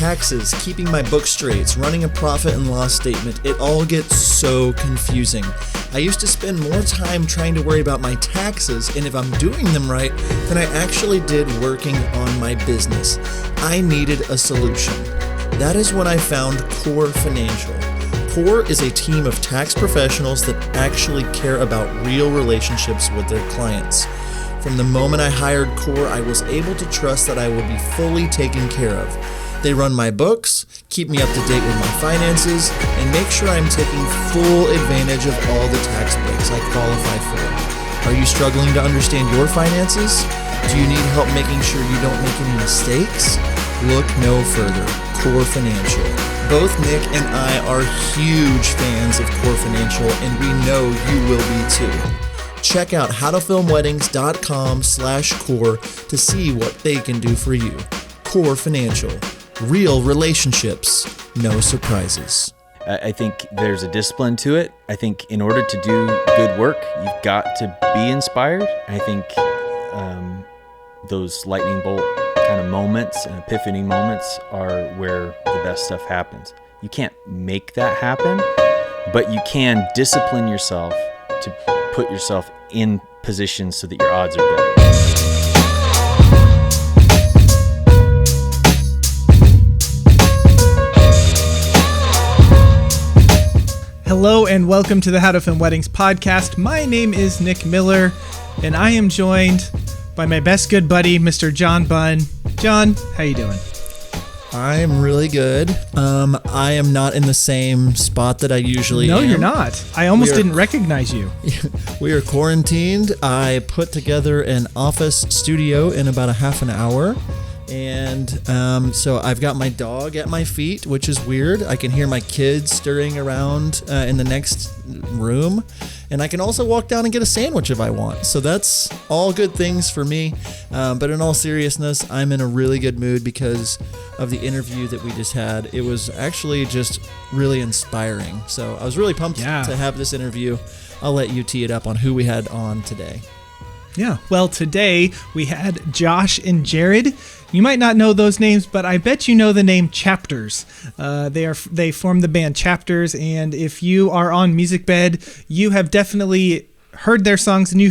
taxes, keeping my book straight, running a profit and loss statement, it all gets so confusing. I used to spend more time trying to worry about my taxes and if I'm doing them right than I actually did working on my business. I needed a solution. That is when I found Core Financial. Core is a team of tax professionals that actually care about real relationships with their clients. From the moment I hired Core, I was able to trust that I will be fully taken care of. They run my books, keep me up to date with my finances, and make sure I'm taking full advantage of all the tax breaks I qualify for. Are you struggling to understand your finances? Do you need help making sure you don't make any mistakes? Look no further. Core Financial. Both Nick and I are huge fans of Core Financial, and we know you will be too. Check out howtofilmweddings.com/core to see what they can do for you. Core Financial. Real relationships, no surprises. I think there's a discipline to it. I think in order to do good work, you've got to be inspired. I think those lightning bolt kind of moments and epiphany moments are where the best stuff happens. You can't make that happen, but you can discipline yourself to put yourself in positions so that your odds are better. Hello and welcome to the How to Film Weddings podcast. My name is Nick Miller, and I am joined by my best good buddy, Mr. John Bunn. John, how you doing? I'm really good. I am not in the same spot that I usually am. No, you're not. I almost didn't recognize you. We are quarantined. I put together an office studio in about a half an hour. And so I've got my dog at my feet, which is weird. I can hear my kids stirring around in the next room. And I can also walk down and get a sandwich if I want. So that's all good things for me. But in all seriousness, I'm in a really good mood because of the interview that we just had. It was actually just really inspiring. So I was really pumped to have this interview. I'll let you tee it up on who we had on today. Yeah, well, today we had Josh and Jerad. You might not know those names, but I bet you know the name Chapters. They form the band Chapters, and if you are on MusicBed, you have definitely heard their songs, and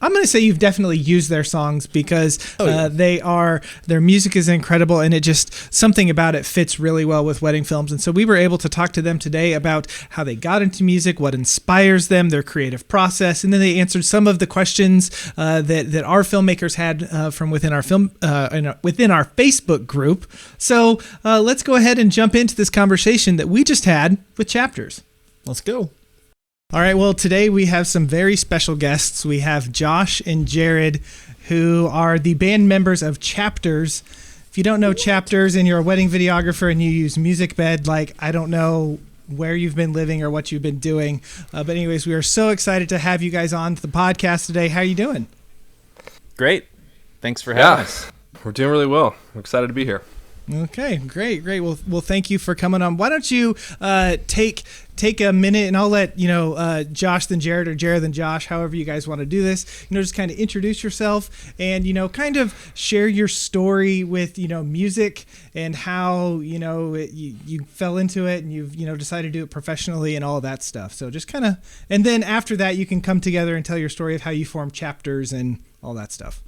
I'm going to say you've definitely used their songs because their music is incredible, and it just, something about it fits really well with wedding films. And so we were able to talk to them today about how they got into music, what inspires them, their creative process, and then they answered some of the questions that our filmmakers had from within our within our Facebook group. So let's go ahead and jump into this conversation that we just had with Chapters. Let's go. All right, well, today we have some very special guests. We have Josh and Jerad, who are the band members of Chapters. If you don't know Chapters and you're a wedding videographer and you use MusicBed, I don't know where you've been living or what you've been doing. But anyways, we are so excited to have you guys on the podcast today. How are you doing? Great. Thanks for having us. We're doing really well. I'm excited to be here. Okay, great. Well, thank you for coming on. Why don't you take a minute, and I'll let Josh then Jerad, or Jerad then Josh, however you guys want to do this. Just kind of introduce yourself and kind of share your story with music and how you fell into it and you've decided to do it professionally and all of that stuff. So just kind of, and then after that you can come together and tell your story of how you formed Chapters and all that stuff.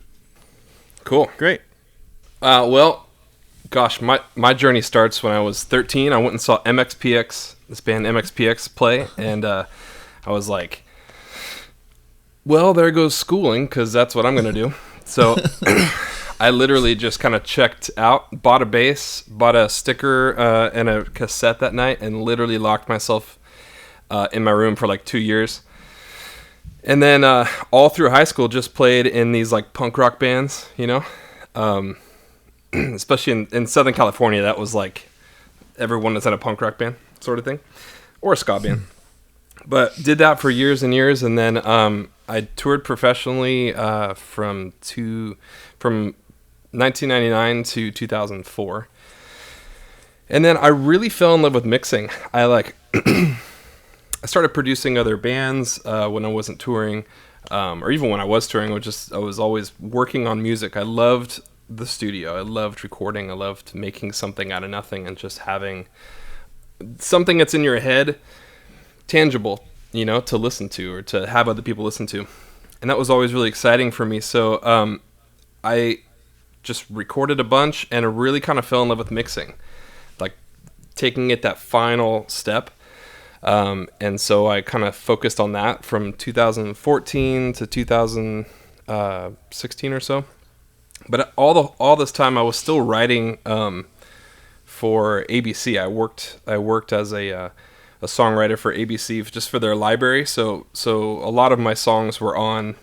Cool, great. Well. Gosh, my journey starts when I was 13. I went and saw this band MXPX play, and I was like, well, there goes schooling, because that's what I'm going to do. So I literally just kind of checked out, bought a bass, bought a sticker and a cassette that night, and literally locked myself in my room for 2 years. And then all through high school, just played in these punk rock bands, especially in Southern California. That was everyone that's in a punk rock band sort of thing, or a ska band. But did that for years and years, and then I toured professionally from 1999 to 2004. And then I really fell in love with mixing. I started producing other bands when I wasn't touring, or even when I was touring. I was always working on music. I loved the studio. I loved recording. I loved making something out of nothing and just having something that's in your head tangible, to listen to or to have other people listen to. And that was always really exciting for me. So I just recorded a bunch and really kind of fell in love with mixing, like taking it that final step. And so I kind of focused on that from 2014 to 2016 or so. But all this time I was still writing for ABC. I worked as a songwriter for ABC just for their library. So a lot of my songs were on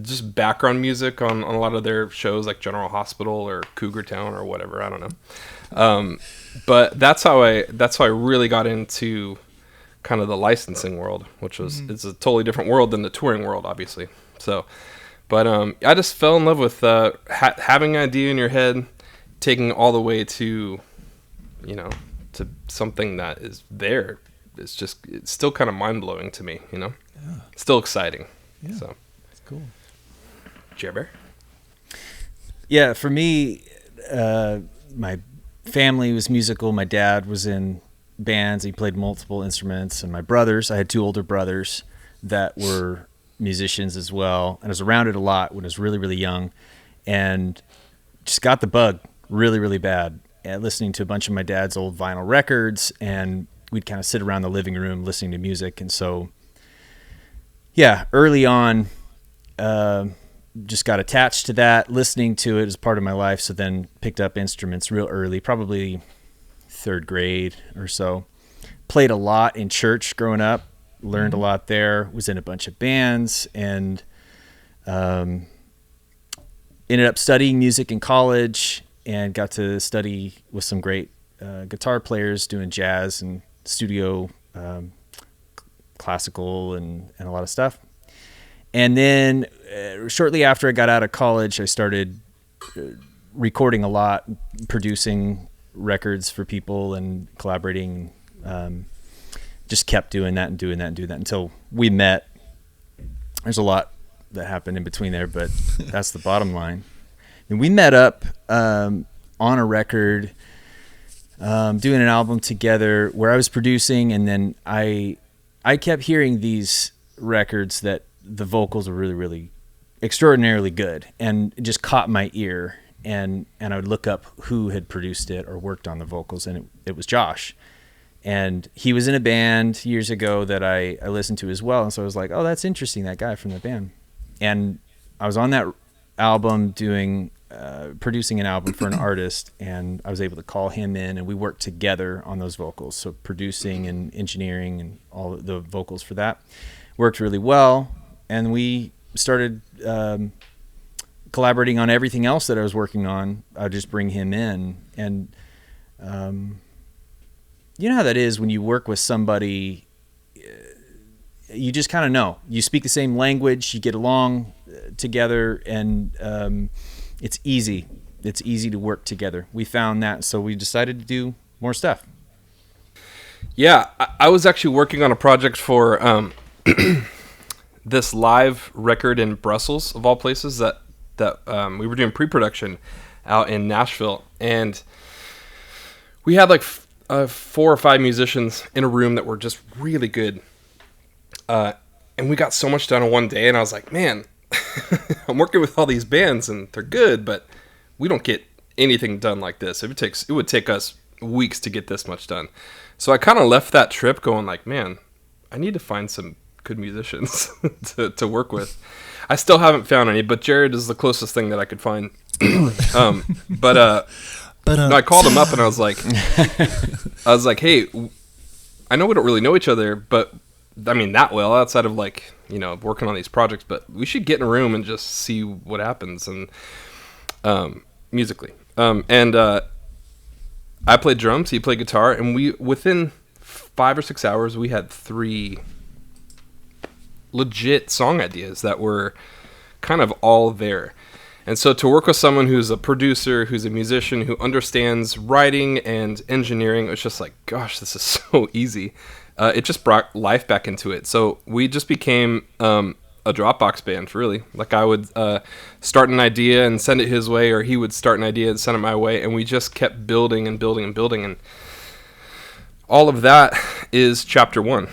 just background music on a lot of their shows, like General Hospital or Cougar Town or whatever. I don't know. But that's how I really got into kind of the licensing world, which was it's a totally different world than the touring world, obviously. So, but I just fell in love with having an idea in your head, taking it all the way to, to something that is there. It's still kind of mind blowing to me, Yeah. Still exciting. Yeah. So That's cool. Jerad? Yeah, for me, my family was musical. My dad was in bands. He played multiple instruments. And my brothers, I had 2 older brothers that were musicians as well. And I was around it a lot when I was really, really young. And just got the bug really, really bad at listening to a bunch of my dad's old vinyl records. And we'd kind of sit around the living room listening to music. And so, yeah, early on, just got attached to that, listening to it as part of my life. So then picked up instruments real early, probably 3rd grade or so. Played a lot in church growing up, learned a lot there, was in a bunch of bands, and ended up studying music in college and got to study with some great guitar players doing jazz and studio classical and a lot of stuff. And then shortly after I got out of college, I started recording a lot, producing records for people and collaborating. Just kept doing that until we met. There's a lot that happened in between there, but that's the bottom line. And we met up on a record, doing an album together where I was producing, and then I kept hearing these records that the vocals were really, really extraordinarily good, and it just caught my ear. And I would look up who had produced it or worked on the vocals, and it was Josh. And he was in a band years ago that I listened to as well. And so I was like, oh, that's interesting, that guy from the band. And I was on that album producing an album for an artist, and I was able to call him in, and we worked together on those vocals. So producing and engineering and all the vocals for that worked really well. And we started collaborating on everything else that I was working on. I'd just bring him in. And you know how that is when you work with somebody, you just kind of know. You speak the same language, you get along together, and it's easy. It's easy to work together. We found that, so we decided to do more stuff. Yeah, I was actually working on a project for this live record in Brussels, of all places, that we were doing pre-production out in Nashville, and we had like 4 or 5 musicians in a room that were just really good, and we got so much done in one day. And I was like, man, I'm working with all these bands and they're good, but we don't get anything done like this. It would take us weeks to get this much done. So I kind of left that trip going like, man, I need to find some good musicians to work with. I still haven't found any, but Jerad is the closest thing that I could find. But I called him up and I was like, hey, I know we don't really know each other, but I mean that well outside of like, working on these projects, but we should get in a room and just see what happens, and musically. I played drums, he played guitar, and within 5 or 6 hours, we had 3 legit song ideas that were kind of all there. And so to work with someone who's a producer, who's a musician, who understands writing and engineering, it was just like, gosh, this is so easy. It just brought life back into it. So we just became a a Dropbox band, really. Like I would start an idea and send it his way, or he would start an idea and send it my way, and we just kept building and building and building, and all of that is chapter 1.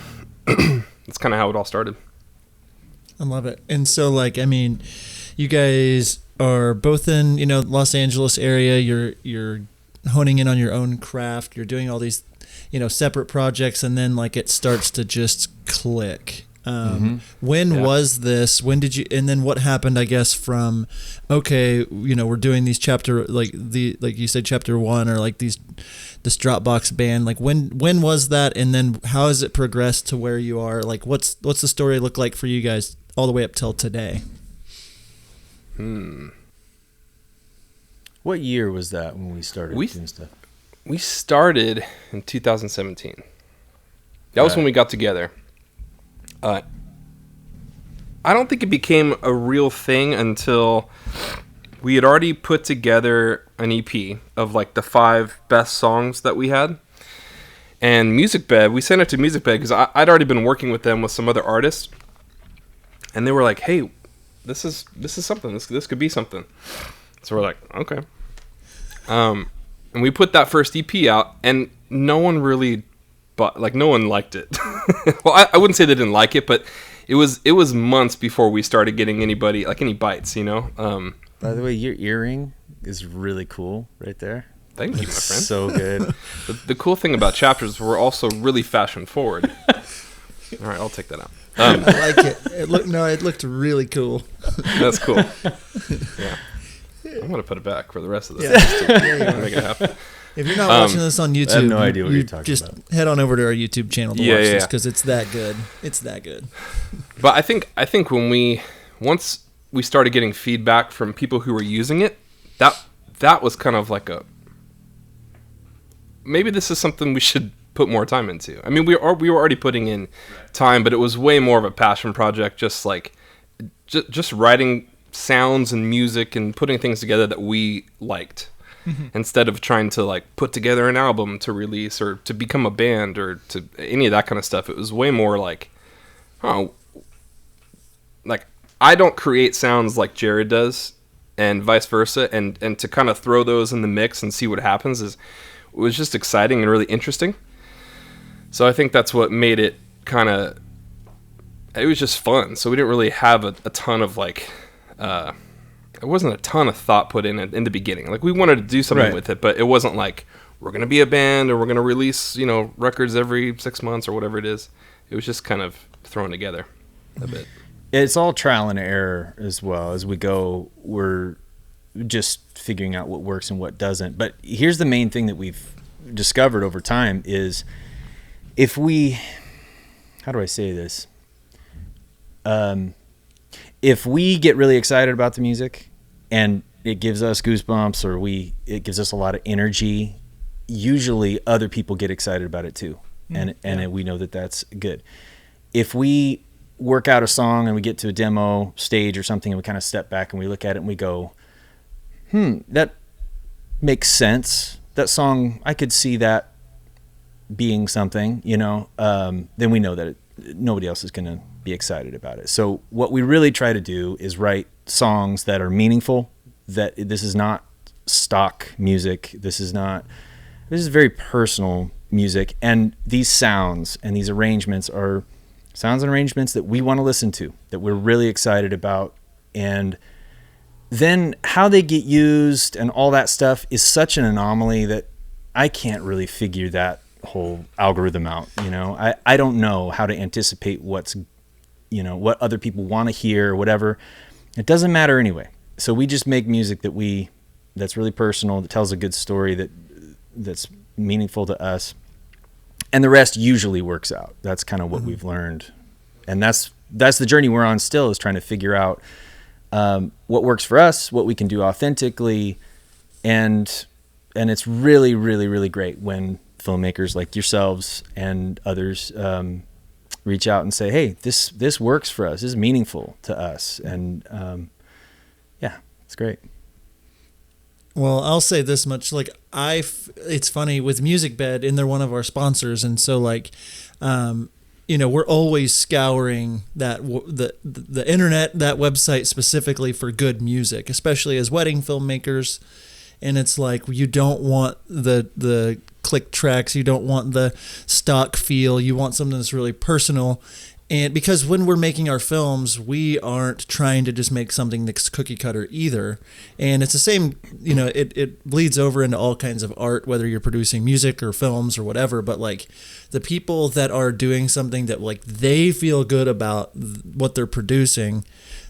That's kind of how it all started. I love it. And so, like, I mean, you guys are both in, Los Angeles area. You're honing in on your own craft. You're doing all these, separate projects, and then like it starts to just click. When was this? When did you? And then what happened? I guess from, okay, we're doing these chapter like you said, chapter 1, or like this Dropbox band. Like when was that? And then how has it progressed to where you are? Like what's the story look like for you guys all the way up till today? What year was that when we started doing stuff? We started in 2017. That was when we got together. I don't think it became a real thing until we had already put together an EP of like the 5 best songs that we had. And MusicBed, we sent it to MusicBed because I'd already been working with them with some other artists. And they were like, hey, this is something. This could be something. So we're like, okay. And we put that first EP out, and no one really no one liked it. Well, I wouldn't say they didn't like it, but it was months before we started getting any bites, By the way, your earring is really cool right there. Thank you, my friend. So good. The cool thing about chapters, we're also really fashion forward. All right, I'll take that out. I like it. It looked really cool. That's cool. Yeah. I'm going to put it back for the rest of this. Yeah, make it happen. If you're not watching this on YouTube, I have no idea what you're talking just about. head on over to our YouTube channel to watch this, because it's that good. It's that good. But I think once we started getting feedback from people who were using it, that was kind of like maybe this is something we should put more time into. I mean, we were already putting in time, but it was way more of a passion project, just writing sounds and music and putting things together that we liked, instead of trying to like put together an album to release or to become a band or to any of that kind of stuff. It was way more like, like I don't create sounds like Jerad does, and vice versa, and to kind of throw those in the mix and see what happens it was just exciting and really interesting. So I think that's what made it it was just fun. So we didn't really have a ton of like, it wasn't a ton of thought put in it in the beginning. Like we wanted to do something with it, but it wasn't like we're going to be a band or we're going to release, records every 6 months or whatever it is. It was just kind of thrown together a bit. It's all trial and error as well. As we go, we're just figuring out what works and what doesn't. But here's the main thing that we've discovered over time is if we, how do I say this? If we get really excited about the music and it gives us goosebumps or it gives us a lot of energy, usually other people get excited about it too. And we know that that's good. If we work out a song and we get to a demo stage or something and we kind of step back and we look at it and we go, that makes sense. That song, I could see that being something, then we know that nobody else is going to be excited about it. So what we really try to do is write songs that are meaningful, that this is not stock music. This is very personal music. And these sounds and these arrangements are sounds and arrangements that we want to listen to, that we're really excited about. And then how they get used and all that stuff is such an anomaly that I can't really figure that whole algorithm out. I don't know how to anticipate what other people want to hear or whatever. It doesn't matter anyway. So we just make music that's really personal, that tells a good story, that's meaningful to us. And the rest usually works out. That's kind of what we've learned. And that's the journey we're on still, is trying to figure out what works for us, what we can do authentically. And it's really, really, really great when filmmakers like yourselves and others reach out and say, hey, this works for us. This is meaningful to us. And it's great. Well, I'll say this much. Like it's funny with MusicBed, and they're one of our sponsors. And so like, we're always scouring the internet, that website specifically for good music, especially as wedding filmmakers. And it's like, you don't want the click tracks, you don't want the stock feel, you want something that's really personal. And because when we're making our films, we aren't trying to just make something that's cookie cutter either. And it's the same, it bleeds over into all kinds of art, whether you're producing music or films or whatever. But like, the people that are doing something that like they feel good about what they're producing,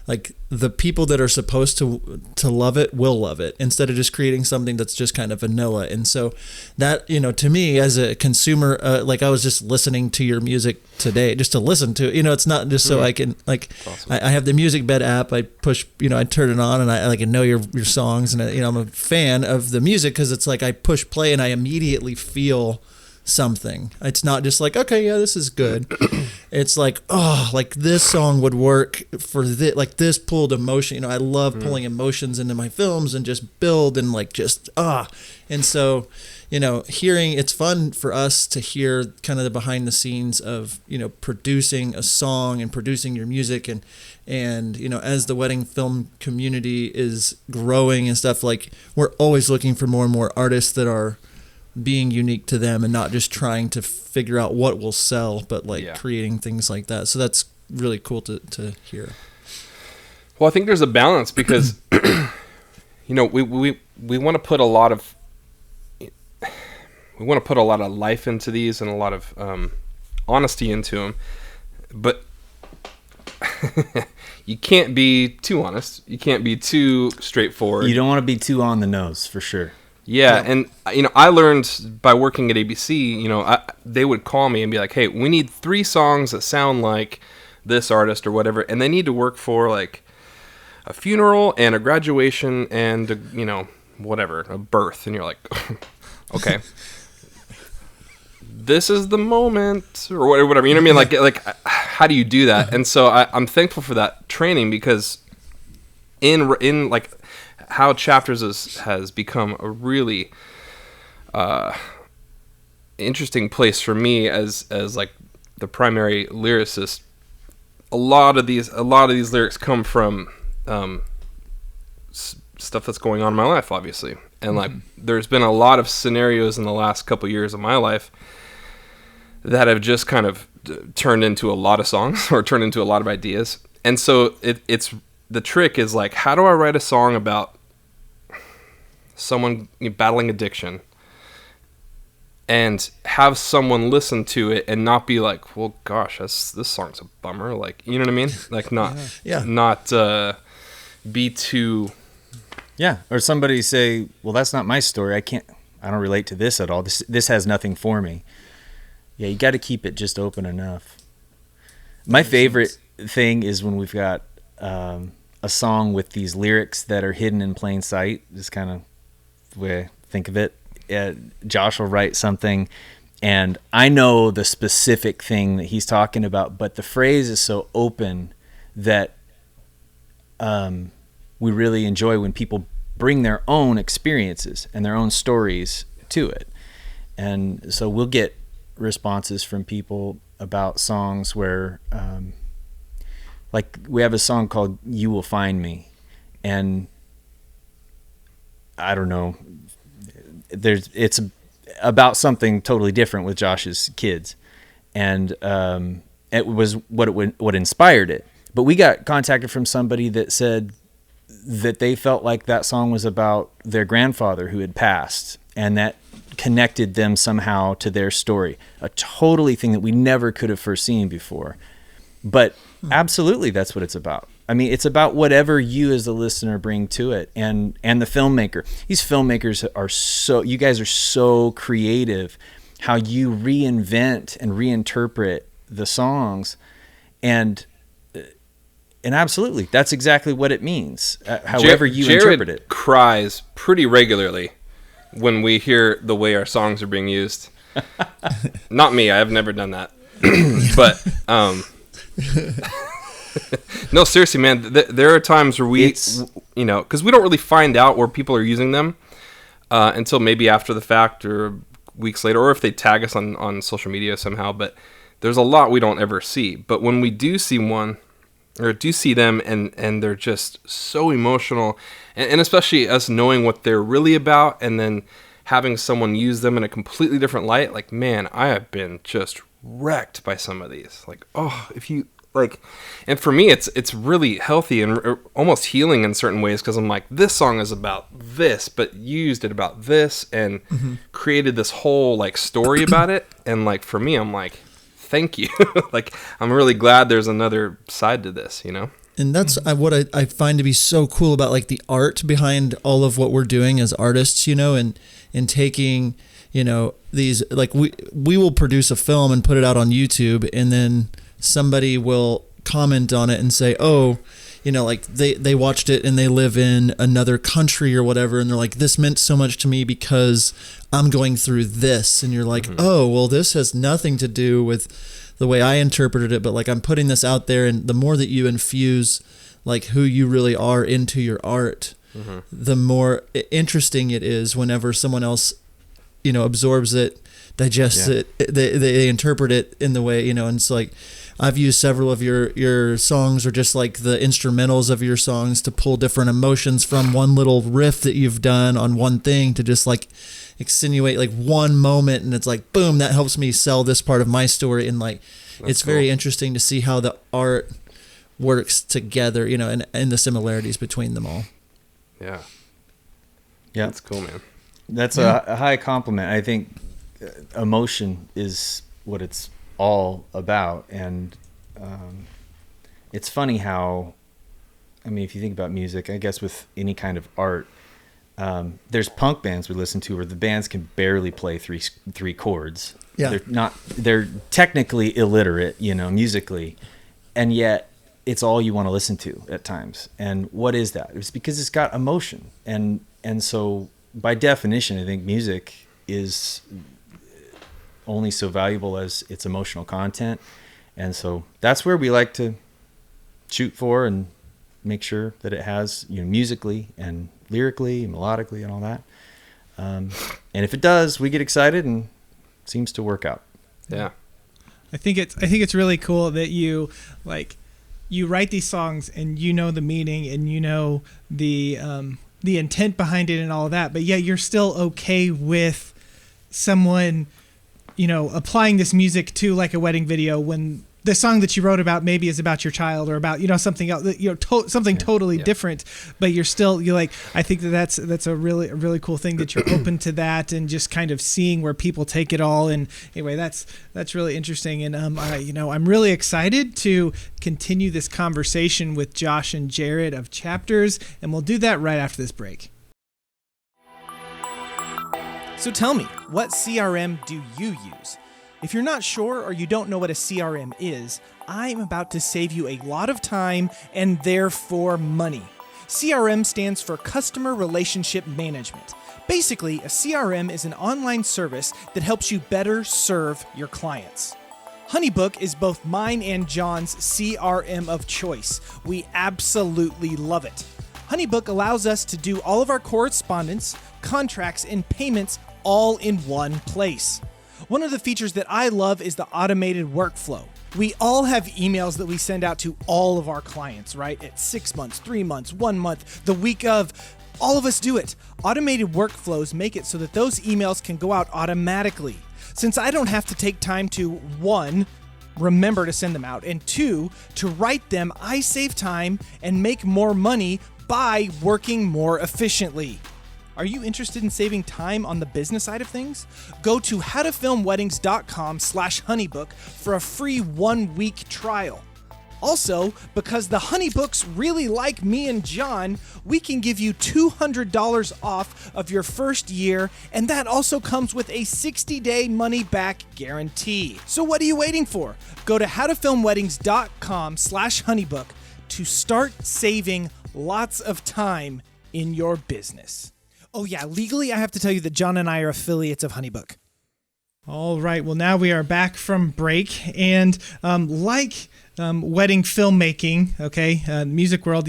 like the people that are supposed to love it will love it, instead of just creating something that's just kind of vanilla. And so that, to me as a consumer, like I was just listening to your music today just to listen to it. It's not just so I can like, awesome. I have the MusicBed app. I push, I turn it on and I like know your songs, and I'm a fan of the music because it's like I push play and I immediately feel something. It's not just like, okay, yeah, this is good. It's like, oh, like this song would work for this, like this pulled emotion. I love pulling emotions into my films and just build and like just and so hearing, it's fun for us to hear kind of the behind the scenes of producing a song and producing your music, and as the wedding film community is growing and stuff, like we're always looking for more and more artists that are being unique to them and not just trying to figure out what will sell, but like creating things like that. So that's really cool to hear. Well, I think there's a balance because, we want to put a lot of, life into these and a lot of honesty into them, but you can't be too honest. You can't be too straightforward. You don't want to be too on the nose, for sure. Yeah, and I learned by working at ABC, they would call me and be like, "Hey, we need 3 songs that sound like this artist or whatever, and they need to work for like a funeral and a graduation and whatever, a birth." And you're like, "Okay, this is the moment," or whatever. You know what I mean? Like, how do you do that? And so I'm thankful for that training, because in like how Chapters has become a really interesting place for me as like the primary lyricist. A lot of these lyrics come from stuff that's going on in my life, obviously, and like there's been a lot of scenarios in the last couple years of my life that have just kind of turned into a lot of songs or turned into a lot of ideas. And so it's the trick is like, how do I write a song about someone battling addiction and have someone listen to it and not be like, well, gosh, this song's a bummer. Like, you know what I mean? Like not be too. Yeah. Or somebody say, well, that's not my story. I don't relate to this at all. This has nothing for me. Yeah. You got to keep it just open enough. My favorite thing is when we've got a song with these lyrics that are hidden in plain sight. Just kind of the way I think of it. Josh will write something and I know the specific thing that he's talking about, but the phrase is so open that we really enjoy when people bring their own experiences and their own stories to it. And so we'll get responses from people about songs where like we have a song called You Will Find Me, and I don't know, it's about something totally different with Josh's kids, and it was what inspired it. But we got contacted from somebody that said that they felt like that song was about their grandfather who had passed, and that connected them somehow to their story. A totally thing that we never could have foreseen before. But absolutely, that's what it's about. I mean, it's about whatever you as the listener bring to it, and the filmmaker. These filmmakers you guys are so creative, how you reinvent and reinterpret the songs, and absolutely, that's exactly what it means. However you interpret it. Jerad cries pretty regularly when we hear the way our songs are being used. Not me, I have never done that. But no, seriously, man, there are times where because we don't really find out where people are using them until maybe after the fact or weeks later, or if they tag us on social media somehow. But there's a lot we don't ever see. But when we do see one, or do see them, and they're just so emotional, and especially us knowing what they're really about, and then having someone use them in a completely different light, like, man, I have been just wrecked by some of these. Like, oh, if you like, and for me, it's really healthy and almost healing in certain ways, because I'm like, this song is about this, but you used it about this, and created this whole like story about it. And like, for me, I'm like, thank you. Like, I'm really glad there's another side to this, you know? And that's what I find to be so cool about like the art behind all of what we're doing as artists, you know, and taking, you know, these, like we will produce a film and put it out on YouTube, and then somebody will comment on it and say, oh, you know, like they watched it and they live in another country or whatever, and they're like, this meant so much to me because I'm going through this. And you're like, oh, well, this has nothing to do with the way I interpreted it, but like, I'm putting this out there, and the more that you infuse like who you really are into your art, the more interesting it is whenever someone else, you know, absorbs it, digests it, they interpret it in the way, you know. And it's like, I've used several of your songs, or just like the instrumentals of your songs, to pull different emotions from one little riff that you've done on one thing, to just like extenuate like one moment, and it's like, boom, that helps me sell this part of my story. And like, it's cool. Very interesting to see how the art works together, you know, and the similarities between them all. Yeah. That's cool, man. That's a high compliment. I think emotion is what it's all about. And it's funny how, I mean, if you think about music, I guess with any kind of art, there's punk bands we listen to where the bands can barely play three chords. Yeah. They're technically illiterate, you know, musically, and yet it's all you want to listen to at times. And what is that? It's because it's got emotion. And so by definition, I think music is only so valuable as its emotional content. And so that's where we like to shoot for and make sure that it has, you know, musically and lyrically and melodically and all that. And if it does, we get excited, and it seems to work out. Yeah. I think it's really cool that you write these songs, and you know the meaning, and you know the intent behind it and all of that, but yet you're still okay with someone, you know, applying this music to like a wedding video, when the song that you wrote about maybe is about your child, or about, you know, something else, you know, something totally different, but you're like, I think that's a really cool thing, that you're open to that, and just kind of seeing where people take it all. And anyway, that's really interesting. And I'm really excited to continue this conversation with Josh and Jerad of Chapters, and we'll do that right after this break. So tell me, what CRM do you use? If you're not sure, or you don't know what a CRM is, I'm about to save you a lot of time and therefore money. CRM stands for Customer Relationship Management. Basically, a CRM is an online service that helps you better serve your clients. HoneyBook is both mine and John's CRM of choice. We absolutely love it. HoneyBook allows us to do all of our correspondence, contracts, and payments all in one place. One of the features that I love is the automated workflow. We all have emails that we send out to all of our clients, right? At 6 months, 3 months, 1 month, the week of. All of us do it. Automated workflows make it so that those emails can go out automatically. Since I don't have to take time to, 1, remember to send them out, and 2, to write them, I save time and make more money by working more efficiently. Are you interested in saving time on the business side of things? Go to howtofilmweddings.com/honeybook for a free 1-week trial. Also, because the Honeybooks really like me and John, we can give you $200 off of your first year, and that also comes with a 60-day money-back guarantee. So what are you waiting for? Go to howtofilmweddings.com/honeybook to start saving lots of time in your business. Oh yeah, legally I have to tell you that John and I are affiliates of HoneyBook. All right, well now we are back from break, and like wedding filmmaking, okay, music world,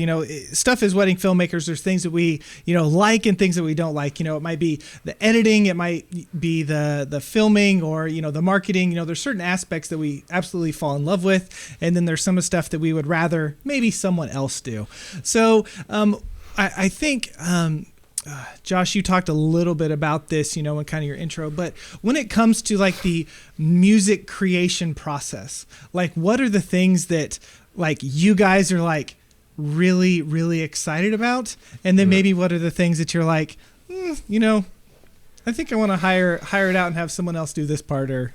stuff is wedding filmmakers. There's things that we, like and things that we don't like. It might be the editing, it might be the filming, or, the marketing. There's certain aspects that we absolutely fall in love with. And then there's some stuff that we would rather maybe someone else do. So I think, Josh, you talked a little bit about this, in kind of your intro, but when it comes to like the music creation process, like what are the things that like you guys are like really, really excited about? And then maybe what are the things that you're like, I think I want to hire it out and have someone else do this part, or,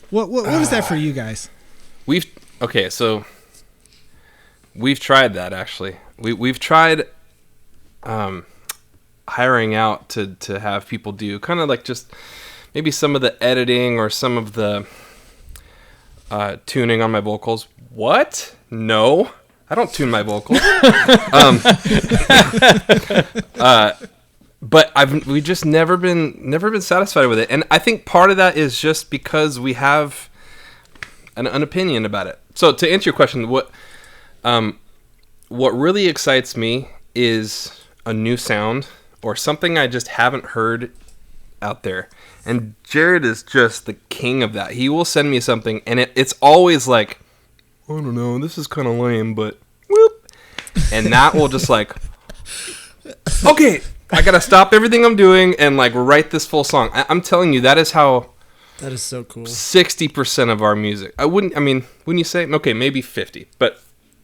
what is that for you guys? So we've tried that actually. We've tried, hiring out to have people do kind of like just maybe some of the editing or some of the tuning on my vocals. What? No, I don't tune my vocals. But we just never been satisfied with it, and I think part of that is just because we have an opinion about it. So to answer your question, what really excites me is a new sound or something I just haven't heard out there. And Jerad is just the king of that. He will send me something, and it's always like, I don't know, this is kind of lame, but whoop. And that will just like, okay, I got to stop everything I'm doing and like write this full song. I'm telling you, that is how... That is so cool. 60% of our music. Wouldn't you say, okay, maybe 50, but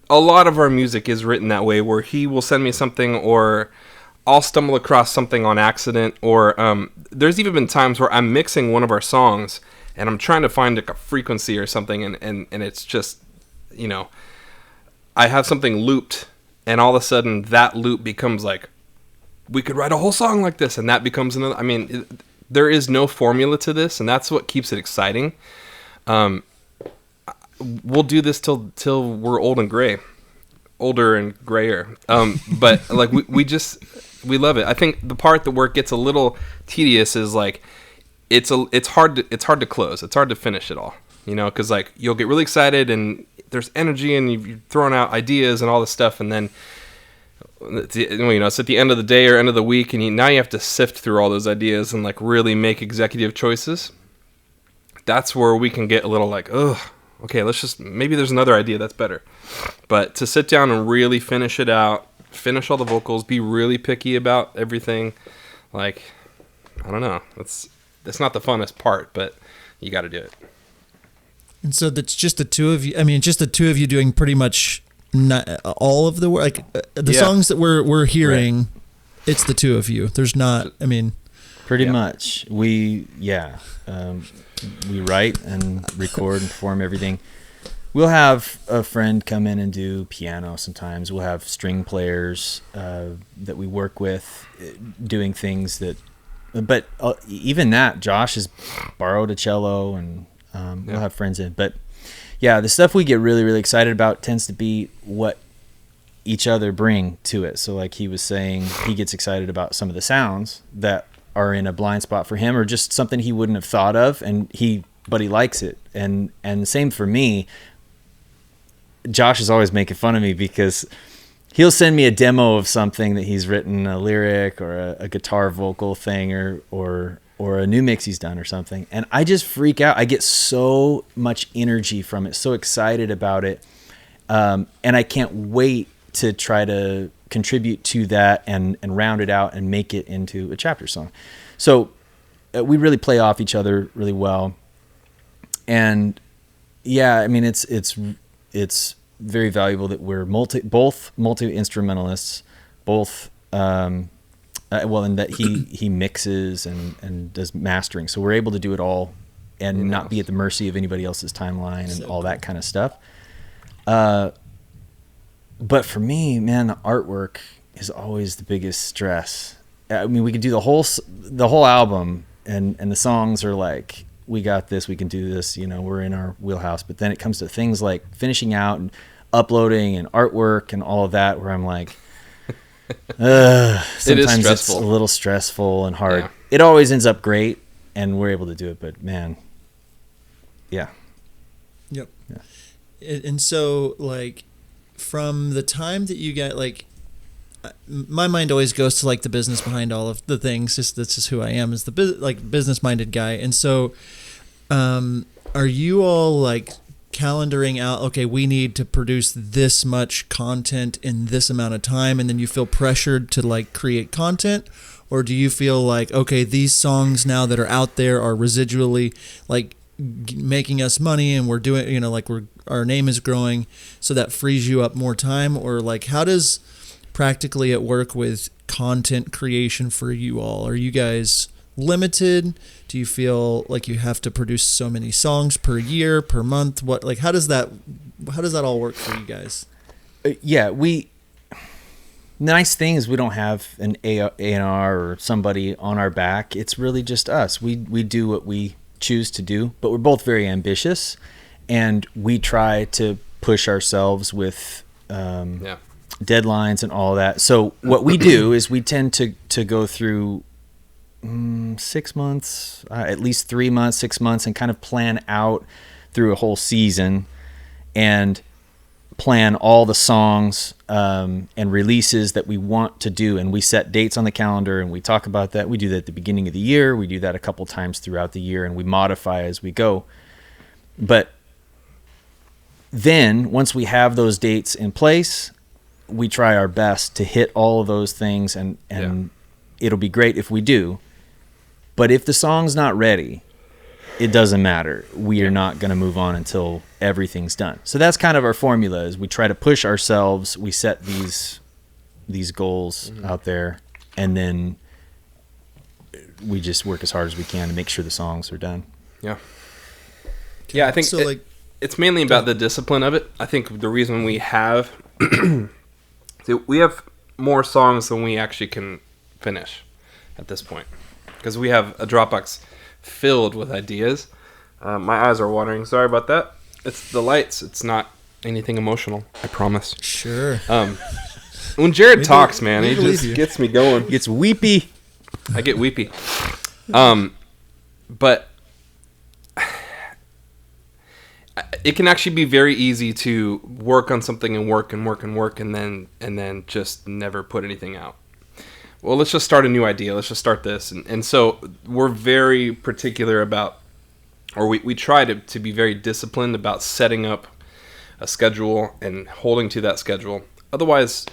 a lot of our music is written that way, where he will send me something, or I'll stumble across something on accident, or there's even been times where I'm mixing one of our songs and I'm trying to find like a frequency or something, and it's just, I have something looped, and all of a sudden that loop becomes like, we could write a whole song like this, and that becomes another. There is no formula to this, and that's what keeps it exciting. We'll do this till we're older and grayer. But like we love it. I think the part where it gets a little tedious is like it's hard to close. It's hard to finish it all, because like you'll get really excited and there's energy and you're throwing out ideas and all this stuff, and then it's at the end of the day or end of the week, and now you have to sift through all those ideas and like really make executive choices. That's where we can get a little like, ugh, okay, maybe there's another idea that's better. But to sit down and really finish it out, finish all the vocals, be really picky about everything, like, I don't know, it's not the funnest part, but you got to do it. And so that's just the two of you. Just the two of you doing pretty much not all of the work. Like the songs that we're hearing, right. It's the two of you. There's not. Pretty much. We write and record and perform everything. We'll have a friend come in and do piano sometimes. We'll have string players that we work with doing things that. But even that, Josh has borrowed a cello, and we'll have friends in. But yeah, the stuff we get really, really excited about tends to be what each other bring to it. So like he was saying, he gets excited about some of the sounds that are in a blind spot for him, or just something he wouldn't have thought of, but he likes it. And same for me. Josh is always making fun of me because he'll send me a demo of something that he's written, a lyric or a guitar vocal thing, or a new mix he's done or something, and I just freak out. I get so much energy from it, so excited about it, and I can't wait to try to contribute to that and round it out and make it into a chapter song. So we really play off each other really well, and yeah, it's very valuable that we're both multi-instrumentalists, both and that he mixes and does mastering, so we're able to do it all and not be at the mercy of anybody else's timeline and all that kind of stuff. But for me, man, the artwork is always the biggest stress. We could do the whole album, and the songs are like, we got this, we can do this, we're in our wheelhouse. But then it comes to things like finishing out and uploading and artwork and all of that, where I'm like, sometimes it's a little stressful and hard. Yeah. It always ends up great, and we're able to do it, but man, yeah. Yep. Yeah. And so, like, from the time that you get, like, my mind always goes to, like, the business behind all of the things. That's just who I am, is the business-minded guy. And so, are you all, like, calendaring out, okay, we need to produce this much content in this amount of time, and then you feel pressured to, like, create content? Or do you feel like, okay, these songs now that are out there are residually, like, making us money, and we're doing, you know, like, our name is growing, so that frees you up more time? Or, like, how does practically it work with content creation for you all? Are you guys limited? Do you feel like you have to produce so many songs per year, per month? What, like, how does that all work for you guys? Nice thing is we don't have an A&R or somebody on our back. It's really just us. We do what we choose to do, but we're both very ambitious, and we try to push ourselves with deadlines and all that. So what we do is we tend to go through 6 months, at least 3 months, 6 months, and kind of plan out through a whole season and plan all the songs and releases that we want to do. And we set dates on the calendar, and we talk about that. We do that at the beginning of the year. We do that a couple times throughout the year, and we modify as we go. But then once we have those dates in place, we try our best to hit all of those things, and it'll be great if we do. But if the song's not ready, it doesn't matter. We are not going to move on until everything's done. So that's kind of our formula, is we try to push ourselves. We set these goals out there, and then we just work as hard as we can to make sure the songs are done. Yeah. Yeah, I think so, it's mainly about the discipline of it. I think the reason we have more songs than we actually can finish at this point, because we have a Dropbox filled with ideas. My eyes are watering. Sorry about that. It's the lights. It's not anything emotional, I promise. Sure. When Jerad talks, man, he just gets me going. Gets weepy. I get weepy. But it can actually be very easy to work on something and work and then just never put anything out. Well, let's just start a new idea. Let's just start this. And so we're very particular about, or we try to be very disciplined about setting up a schedule and holding to that schedule. Otherwise,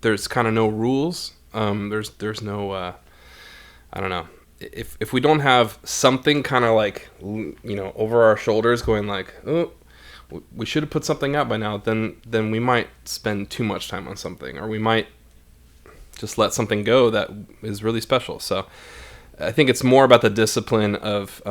there's kind of no rules. There's no, I don't know. If we don't have something kind of like, over our shoulders going like, oh, we should have put something out by now, then we might spend too much time on something, or we might just let something go that is really special. So I think it's more about the discipline of,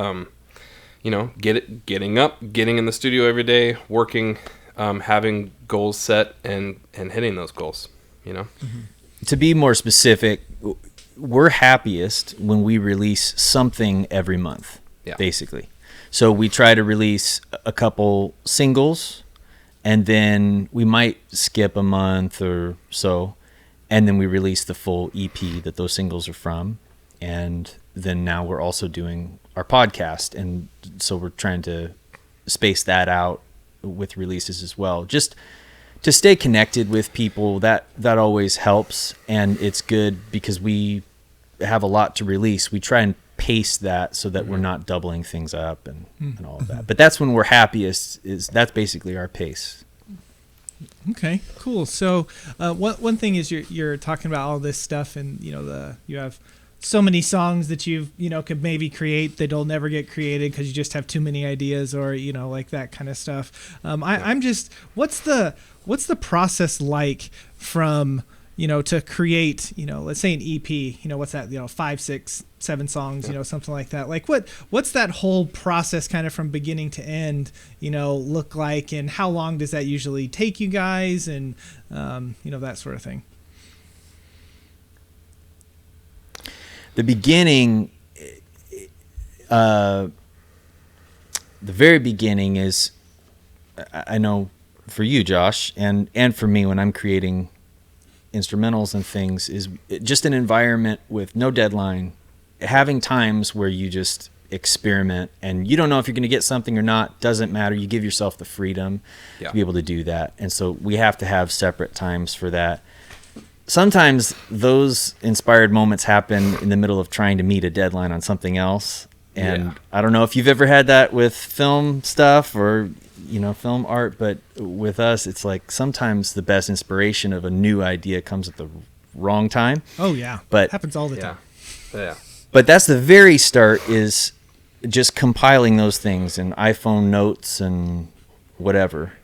getting up, getting in the studio every day, working, having goals set and hitting those goals, Mm-hmm. To be more specific, we're happiest when we release something every month, basically. So we try to release a couple singles, and then we might skip a month or so, and then we release the full EP that those singles are from. And then now we're also doing our podcast, and so we're trying to space that out with releases as well. Just to stay connected with people, that always helps, and it's good because we have a lot to release. We try and pace that so that we're not doubling things up and all of that. But that's when we're happiest. That's basically our pace. Okay, cool. So one thing is you're talking about all this stuff, and you have so many songs that you've could maybe create that'll never get created because you just have too many ideas, or like that kind of stuff. I'm just, what's the process like from to create, let's say an EP, what's that, 5, 6, 7 songs, something like that. Like what's that whole process kind of from beginning to end, look like, and how long does that usually take you guys, and, that sort of thing? The beginning, the very beginning is, I know for you, Josh, and for me when I'm creating instrumentals and things, is just an environment with no deadline, having times where you just experiment, and you don't know if you're going to get something or not. Doesn't matter. You give yourself the freedom to be able to do that. And so we have to have separate times for that. Sometimes those inspired moments happen in the middle of trying to meet a deadline on something else. And I don't know if you've ever had that with film stuff or, film art, but with us, it's like sometimes the best inspiration of a new idea comes at the wrong time. Oh yeah. But happens all the time. Yeah. But that's the very start, is just compiling those things in iPhone notes and whatever.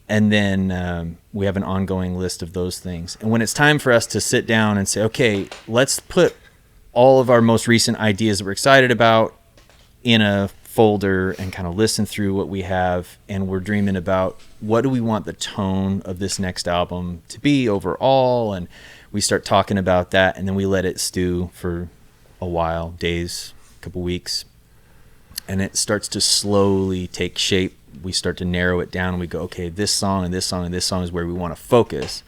And then we have an ongoing list of those things. And when it's time for us to sit down and say, okay, let's put all of our most recent ideas that we're excited about in a folder and kind of listen through what we have. And we're dreaming about what do we want the tone of this next album to be overall. And we start talking about that, and then we let it stew for a while, days, a couple weeks. And it starts to slowly take shape. We start to narrow it down, and we go, okay, this song and this song and this song is where we want to focus.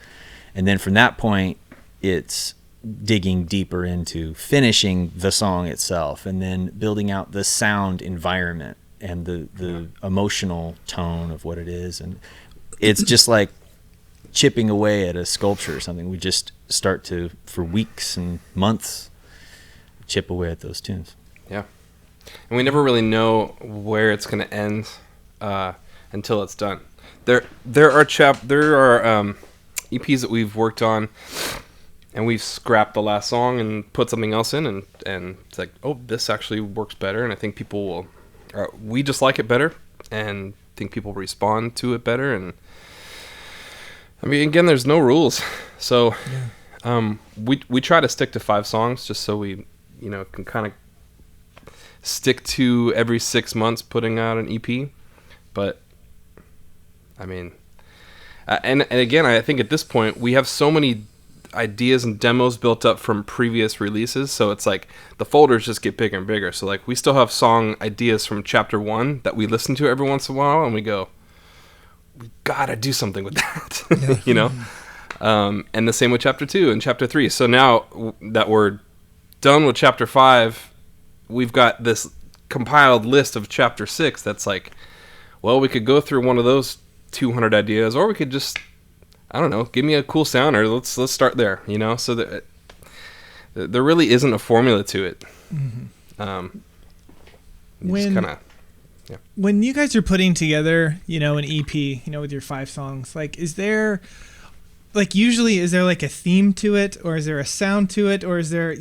And then from that point, it's digging deeper into finishing the song itself, and then building out the sound environment and the emotional tone of what it is. And it's just like chipping away at a sculpture or something. We just start to, for weeks and months, chip away at those tunes. Yeah. And we never really know where it's going to end until it's done. There are EPs that we've worked on, and we've scrapped the last song and put something else in, and it's like, oh, this actually works better, and I think people will, we just like it better, and think people respond to it better. And I mean, again, there's no rules, so we try to stick to 5 songs just so we can kind of stick to every 6 months putting out an EP. But I mean, and again, I think at this point we have so many ideas and demos built up from previous releases, so it's like the folders just get bigger and bigger. So like we still have song ideas from chapter 1 that we listen to every once in a while, and we go, we gotta do something with that. And the same with chapter 2 and chapter 3. So now that we're done with chapter 5, we've got this compiled list of chapter 6 that's like, well, we could go through one of those 200 ideas, or we could just, I don't know, give me a cool sound, or let's start there, so that there really isn't a formula to it. When you guys are putting together, an EP, with your 5 songs, like, is there, like, usually is there like a theme to it, or is there a sound to it, or is there,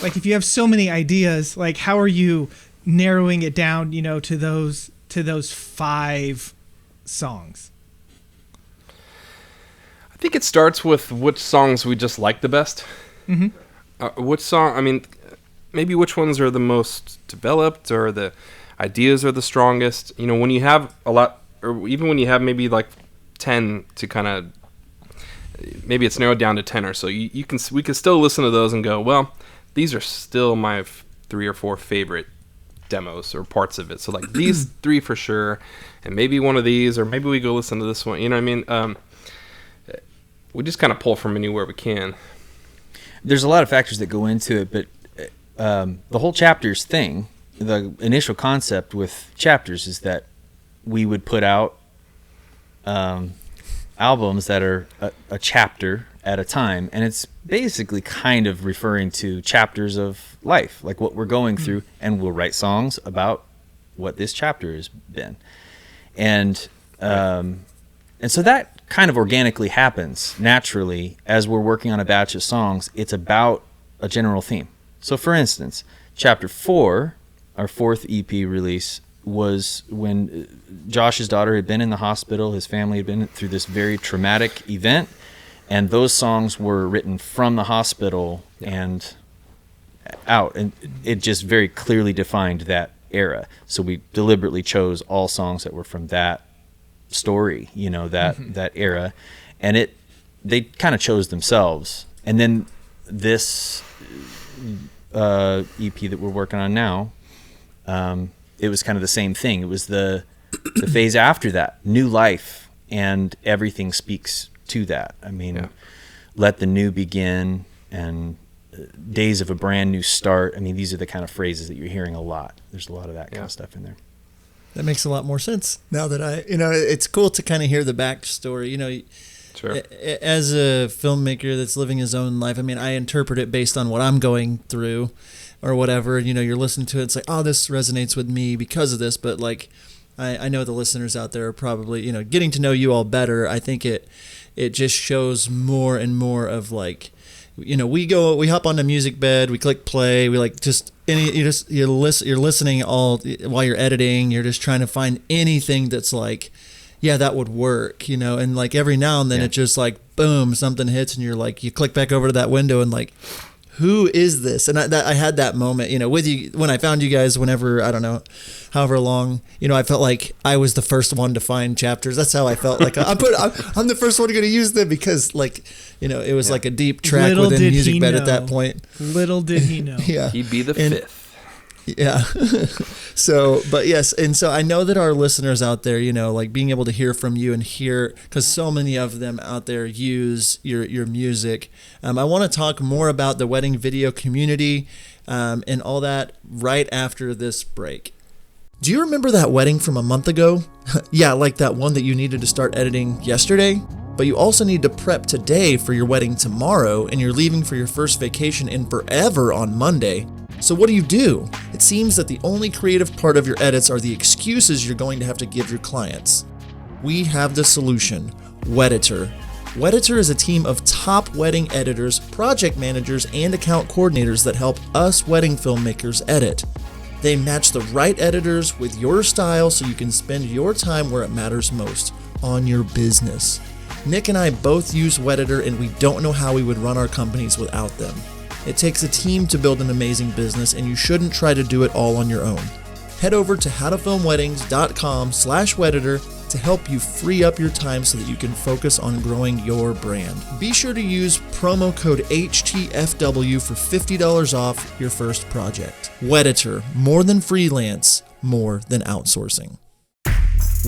like, if you have so many ideas, like, how are you narrowing it down, to those 5 songs? I think it starts with which songs we just like the best. Which song, I mean, maybe which ones are the most developed, or the ideas are the strongest. When you have a lot, or even when you have maybe like 10 to kind of, maybe it's narrowed down to 10 or so, we can still listen to those and go, well, these are still my 3 or 4 favorite demos or parts of it. So like these 3 for sure, and maybe one of these, or maybe we go listen to this one. You know what I mean? We just kind of pull from anywhere we can. There's a lot of factors that go into it, but the whole chapters thing, the initial concept with chapters is that we would put out albums that are a chapter at a time, and it's basically kind of referring to chapters of life, like what we're going through, and we'll write songs about what this chapter has been. And so that kind of organically happens naturally as we're working on a batch of songs. It's about a general theme. So for instance, chapter 4, our 4th EP release, was when Josh's daughter had been in the hospital. His family had been through this very traumatic event, and those songs were written from the hospital and out, and it just very clearly defined that era. So we deliberately chose all songs that were from that story, that era, and they kind of chose themselves. And then this EP that we're working on now, it was kind of the same thing. It was the phase after that, new life, and everything speaks to that. I mean, let the new begin, and days of a brand new start. I mean, these are the kind of phrases that you're hearing a lot. There's a lot of that kind of stuff in there. That makes a lot more sense now that it's cool to kind of hear the backstory. Sure. As a filmmaker that's living his own life, I mean, I interpret it based on what I'm going through or whatever. You're listening to it, it's like, oh, this resonates with me because of this. But like, I know the listeners out there are probably, getting to know you all better. I think it just shows more and more of like, we hop on the MusicBed, we click play, we like you're listening all while you're editing. You're just trying to find anything that's like, yeah, that would work, and like every now and then it just like, boom, something hits and you're like, you click back over to that window and like, who is this? And I had that moment, with you when I found you guys. Whenever, I don't know, however long, I felt like I was the first one to find chapters. That's how I felt. Like I'm the first one going to use them because, like, it was like a deep track within MusicBed at that point. Little did he know. Yeah, he'd be the fifth. Yeah. So, but yes. And so I know that our listeners out there, like being able to hear from you and hear, because so many of them out there use your music. I want to talk more about the wedding video community and all that right after this break. Do you remember that wedding from a month ago? Yeah, like that one that you needed to start editing yesterday? But you also need to prep today for your wedding tomorrow, and you're leaving for your first vacation in forever on Monday. So what do? It seems that the only creative part of your edits are the excuses you're going to have to give your clients. We have the solution, Wedditor. Wedditor is a team of top wedding editors, project managers, and account coordinators that help us wedding filmmakers edit. They match the right editors with your style so you can spend your time where it matters most, on your business. Nick and I both use Wedditor, and we don't know how we would run our companies without them. It takes a team to build an amazing business, and you shouldn't try to do it all on your own. Head over to howtofilmweddings.com/Wedditor to help you free up your time so that you can focus on growing your brand. Be sure to use promo code HTFW for $50 off your first project. Wedditor, more than freelance, more than outsourcing.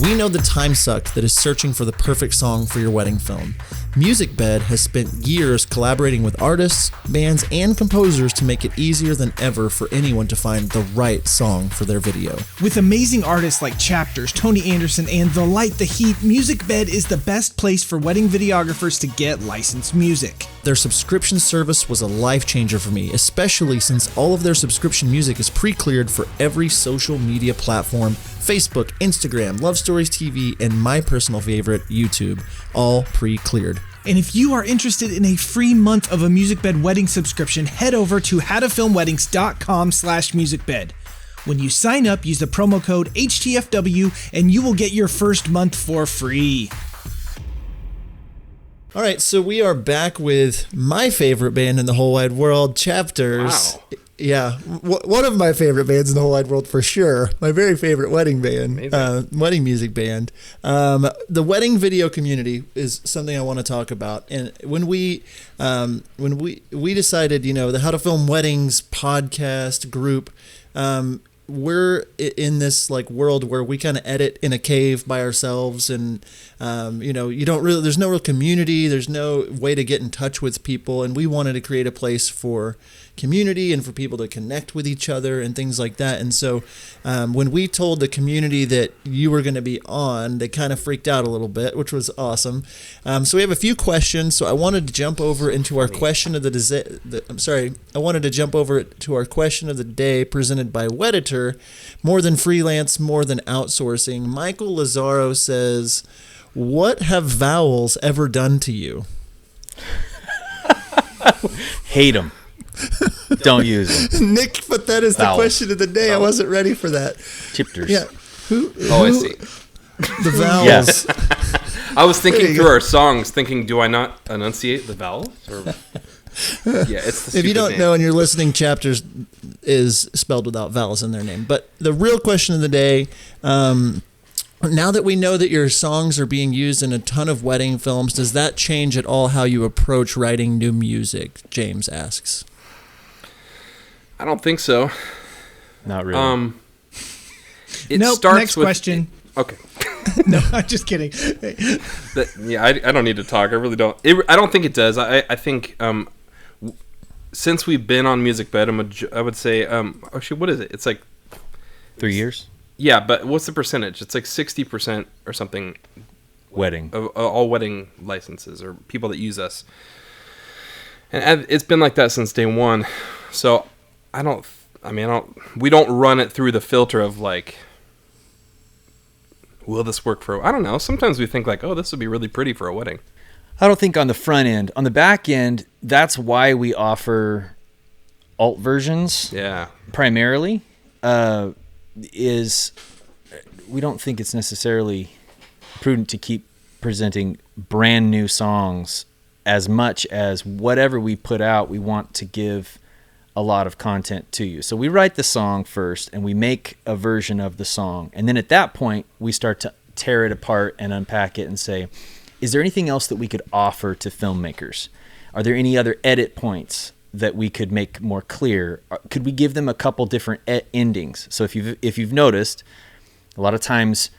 We know the time suck that is searching for the perfect song for your wedding film. MusicBed has spent years collaborating with artists, bands, and composers to make it easier than ever for anyone to find the right song for their video. With amazing artists like Chapters, Tony Anderson, and The Light, The Heat, MusicBed is the best place for wedding videographers to get licensed music. Their subscription service was a life changer for me, especially since all of their subscription music is pre-cleared for every social media platform: Facebook, Instagram, Love Stories TV, and my personal favorite, YouTube, all pre-cleared. And if you are interested in a free month of a MusicBed wedding subscription, head over to howtofilmweddings.com/MusicBed. When you sign up, use the promo code HTFW and you will get your first month for free. All right, so we are back with my favorite band in the whole wide world, Chapters. Wow. Yeah, one of my favorite bands in the whole wide world for sure. My very favorite wedding band, wedding music band. The wedding video community is something I want to talk about. And when we decided, the How to Film Weddings podcast group, we're in this like world where we kind of edit in a cave by ourselves, and you don't really, there's no real community, there's no way to get in touch with people, and we wanted to create a place for community and for people to connect with each other and things like that. And so when we told the community that you were going to be on, they kind of freaked out a little bit, which was awesome. So we have a few questions. So I wanted to jump over into our question of I wanted to jump over to our question of the day presented by Wedditor. More than freelance, more than outsourcing. Michael Lazaro says, "What have vowels ever done to you?" Hate them. Don't use them. Nick, but that is Vowels. the question of the day. I wasn't ready for that. Chipters. Yeah. I see. The vowels. Yes. I was thinking through our songs, thinking, do I not enunciate the vowels? Or... Yeah, it's the If you stupid don't name. know and you're listening, Chapters is spelled without vowels in their name. But the real question of the day, now that we know that your songs are being used in a ton of wedding films, does that change at all how you approach writing new music? James asks. I don't think so. Not really. It Nope, starts next with, question. Okay. No, I'm just kidding. I don't need to talk. I really don't. I don't think it does. I think since we've been on MusicBed, I would say, actually, what is it? It's like 3 years. Yeah, but what's the percentage? It's like 60% or something. Wedding. Of all wedding licenses or people that use us, and it's been like that since day one. So we don't run it through the filter of like, will this work for? I don't know. Sometimes we think like, oh, this would be really pretty for a wedding. I don't think on the front end. On the back end, that's why we offer alt versions. Yeah. Primarily, is we don't think it's necessarily prudent to keep presenting brand new songs as much as whatever we put out, we want to give a lot of content to you. So we write the song first and we make a version of the song. And then at that point, we start to tear it apart and unpack it and say, is there anything else that we could offer to filmmakers? Are there any other edit points that we could make more clear? Could we give them a couple different endings? So if you've noticed, a lot of times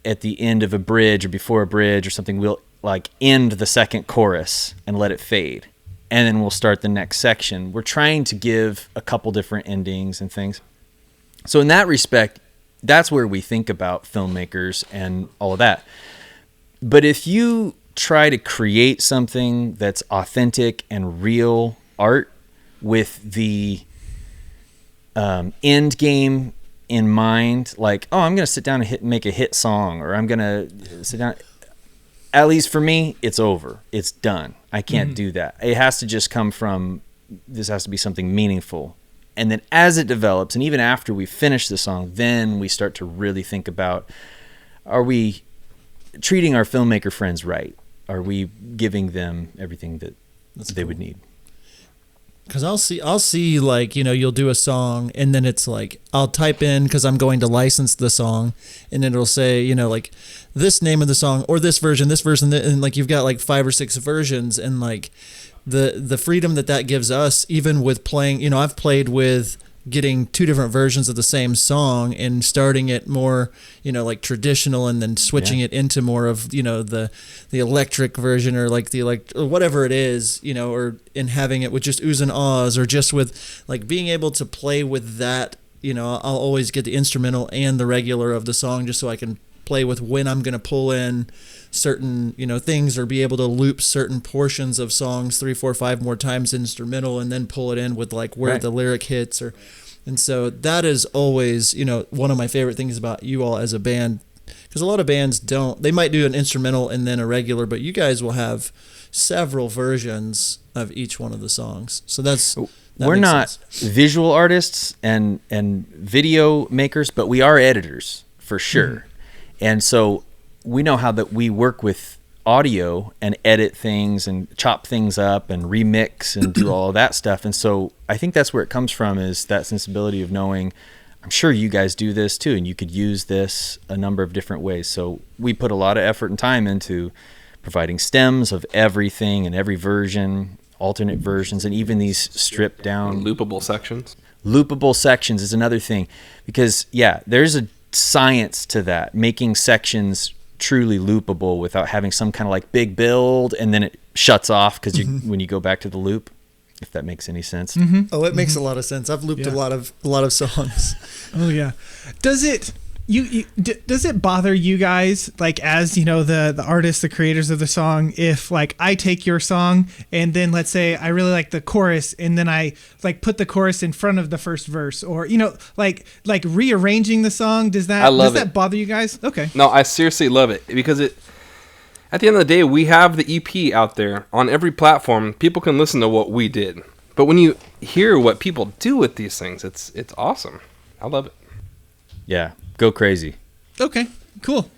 at the end of a bridge or before a bridge or something, we'll like end the second chorus and let it fade. And then we'll start the next section. We're trying to give a couple different endings and things. So in that respect, that's where we think about filmmakers and all of that. But if you try to create something that's authentic and real art with the end game in mind, like, oh, I'm going to sit down and make a hit song, or I'm going to sit down. At least for me, it's over. It's done. I can't do that. It has to just come from, this has to be something meaningful. And then as it develops, and even after we finish the song, then we start to really think about, are we treating our filmmaker friends right? Are we giving them everything that they would need? Because I'll see like, you'll do a song and then it's like, I'll type in, because I'm going to license the song, and it'll say, like this name of the song or this version, and like you've got like 5 or 6 versions, and like the freedom that gives us, even with playing, I've played with getting 2 different versions of the same song and starting it more, like traditional, and then switching it into more of, the electric version, or like or whatever it is, or in having it with just oohs and ahs, or just with like being able to play with that. I'll always get the instrumental and the regular of the song just so I can play with when I'm going to pull in certain, things, or be able to loop certain portions of songs 3, 4, 5 more times instrumental, and then pull it in with like where the lyric hits. And so that is always, one of my favorite things about you all as a band, because a lot of bands they might do an instrumental and then a regular, but you guys will have several versions of each one of the songs. So we're not visual artists and video makers, but we are editors for sure. And so we know how that we work with audio and edit things and chop things up and remix and do all of that stuff. And so I think that's where it comes from, is that sensibility of knowing, I'm sure you guys do this too, and you could use this a number of different ways. So we put a lot of effort and time into providing stems of everything and every version, alternate versions, and even these stripped down loopable sections. Loopable sections is another thing, because there's a science to that, making sections truly loopable without having some kind of like big build and then it shuts off because when you go back to the loop, if that makes any sense. Oh, it makes a lot of sense. I've looped a lot of songs. Oh yeah. Does it does it bother you guys, like, as the artists, the creators of the song, if like I take your song and then let's say I really like the chorus and then I like put the chorus in front of the first verse, or like rearranging the song? Does that bother you guys? Okay. No, I seriously love it, because at the end of the day, we have the EP out there on every platform. People can listen to what we did, but when you hear what people do with these things, it's awesome. I love it. Yeah. Go crazy. Okay, cool.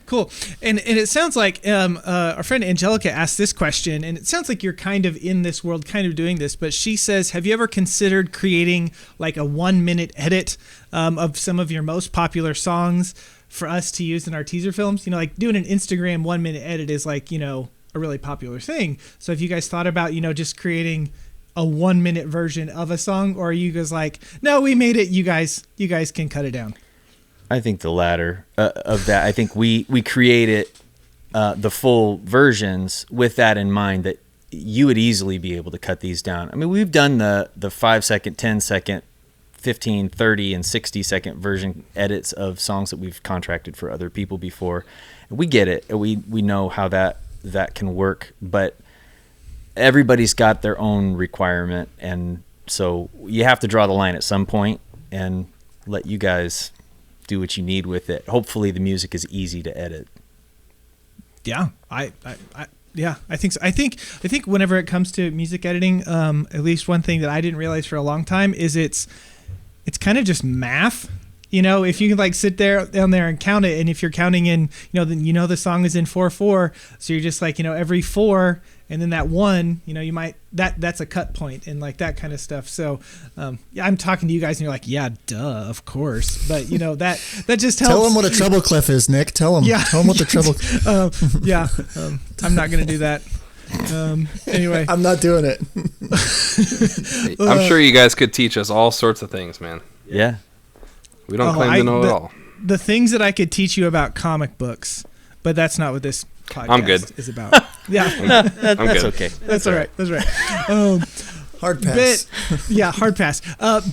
And it sounds like our friend Angelica asked this question, and it sounds like you're kind of in this world, kind of doing this, but she says, have you ever considered creating like a 1-minute edit of some of your most popular songs for us to use in our teaser films? Like doing an Instagram 1-minute edit is like, a really popular thing. So have you guys thought about, just creating a 1-minute version of a song, or are you guys like, no, we made it, you guys can cut it down? I think the latter of that. I think we created the full versions with that in mind, that you would easily be able to cut these down. I mean, we've done the 5-second, 10-second, 15, 30, and 60-second version edits of songs that we've contracted for other people before. We get it. We know how that can work, but everybody's got their own requirement, and so you have to draw the line at some point and let you guys do what you need with it. Hopefully the music is easy to edit. Yeah, I think so. I think whenever it comes to music editing, at least one thing that I didn't realize for a long time is it's kind of just math. If you can like sit down there and count it, and if you're counting in, then the song is in 4/4, so you're just like, every 4, and then that 1, you might that's a cut point and like that kind of stuff. So I'm talking to you guys, and you're like, yeah, duh, of course, but that just helps. Tell them what a treble clef is, Nick. Tell them. Yeah. Tell them what the treble. I'm not gonna do that. Anyway, I'm not doing it. I'm sure you guys could teach us all sorts of things, man. Yeah. We don't claim to know it all. The things that I could teach you about comic books, but that's not what this podcast is about. Yeah, that's good. Okay. That's all right. That's right. Hard pass. Hard pass.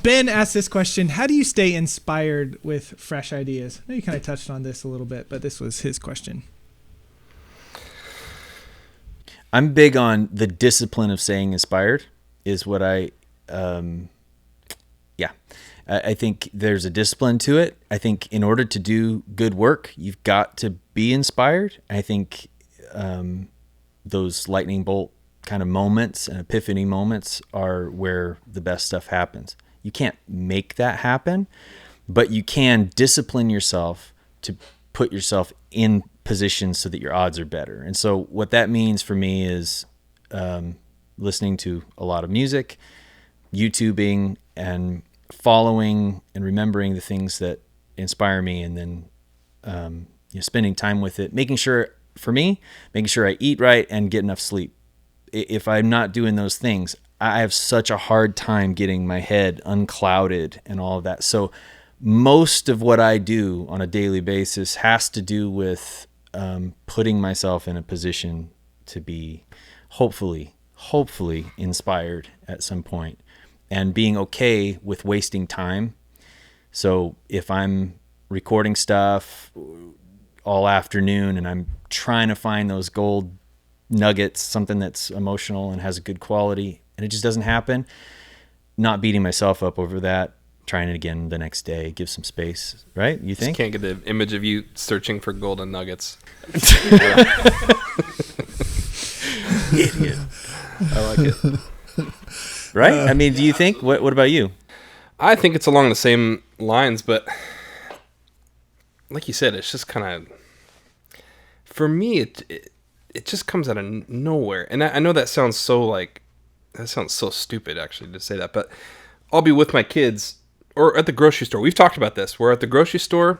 Ben asked this question: how do you stay inspired with fresh ideas? I know you kind of touched on this a little bit, but this was his question. I'm big on the discipline of staying inspired is what I think there's a discipline to it. I think in order to do good work, you've got to be inspired. I think those lightning bolt kind of moments and epiphany moments are where the best stuff happens. You can't make that happen, but you can discipline yourself to put yourself in positions so that your odds are better. And so what that means for me is listening to a lot of music, YouTubing, and following and remembering the things that inspire me, and then spending time with it, making sure I eat right and get enough sleep. If I'm not doing those things, I have such a hard time getting my head unclouded and all of that. So most of what I do on a daily basis has to do with putting myself in a position to be hopefully inspired at some point, and being okay with wasting time. So if I'm recording stuff all afternoon and I'm trying to find those gold nuggets, something that's emotional and has a good quality, and it just doesn't happen, not beating myself up over that, trying it again the next day, give some space, right? You think? Just can't get the image of you searching for golden nuggets. Idiot. I like it. Right? I mean, do you think? What about you? I think it's along the same lines, but like you said, it's just kind of, for me, it just comes out of nowhere. And I know that sounds so stupid actually to say that, but I'll be with my kids or at the grocery store. We've talked about this. We're at the grocery store